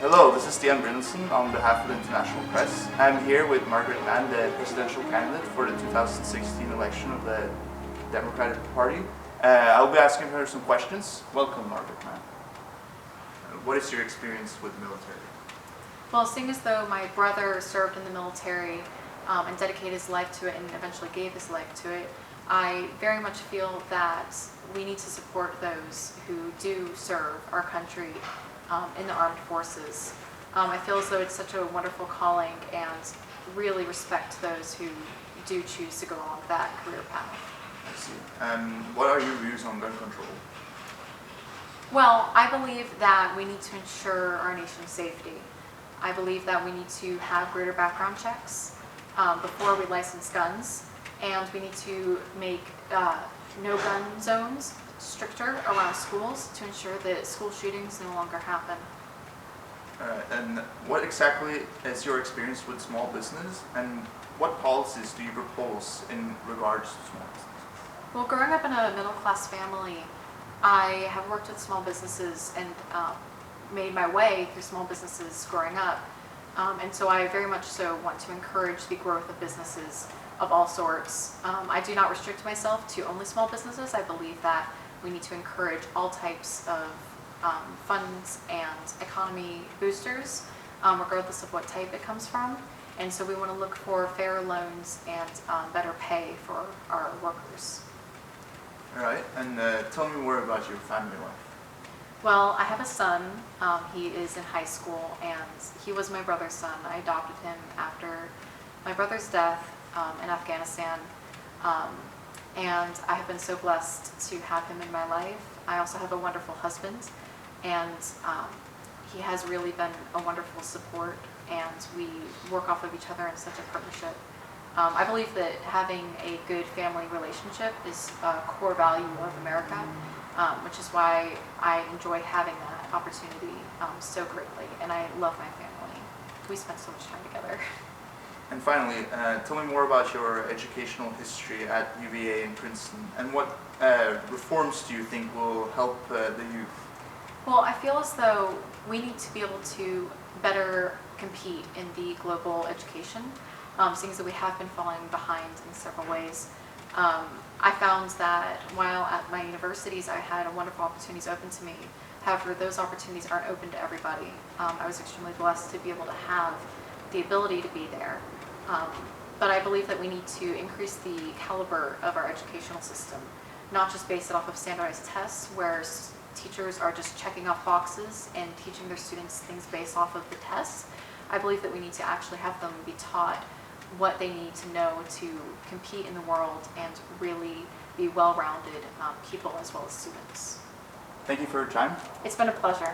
Hello, this is Stian Brynildsen on behalf of the International Press. I'm here with Margaret Mann, the presidential candidate for the 2016 election of the Democratic Party. I'll be asking her some questions. Welcome, Margaret Mann. What is your experience with the military? Well, seeing as though my brother served in the military and dedicated his life to it and eventually gave his life to it, I very much feel that we need to support those who do serve our country in the armed forces. I feel as though it's such a wonderful calling and really respect those who do choose to go along that career path. I see. And what are your views on gun control? Well, I believe that we need to ensure our nation's safety. I believe that we need to have greater background checks before we license guns, and we need to make no gun zones stricter around schools to ensure that school shootings no longer happen. And what exactly is your experience with small business, and what policies do you propose in regards to small business? Well, growing up in a middle-class family, I have worked with small businesses and made my way through small businesses growing up. And so I very much so want to encourage the growth of businesses of all sorts. I do not restrict myself to only small businesses. I believe that we need to encourage all types of funds and economy boosters, regardless of what type it comes from. And so we want to look for fairer loans and better pay for our workers. All right, and tell me more about your family life. Well, I have a son. He is in high school, and he was my brother's son. I adopted him after my brother's death in Afghanistan, and I have been so blessed to have him in my life. I also have a wonderful husband, and he has really been a wonderful support, and we work off of each other in such a partnership. I believe that having a good family relationship is a core value of America, which is why I enjoy having that opportunity so greatly, and I love my family. We spend so much time together. And finally, tell me more about your educational history at UVA and Princeton, and what reforms do you think will help the youth? Well, I feel as though we need to be able to better compete in the global education, seeing that we have been falling behind in several ways. I found that while at my universities I had wonderful opportunities open to me. However, those opportunities aren't open to everybody. I was extremely blessed to be able to have the ability to be there. But I believe that we need to increase the caliber of our educational system, not just base it off of standardized tests where teachers are just checking off boxes and teaching their students things based off of the tests. I believe that we need to actually have them be taught what they need to know to compete in the world and really be well-rounded people as well as students. Thank you for your time. It's been a pleasure.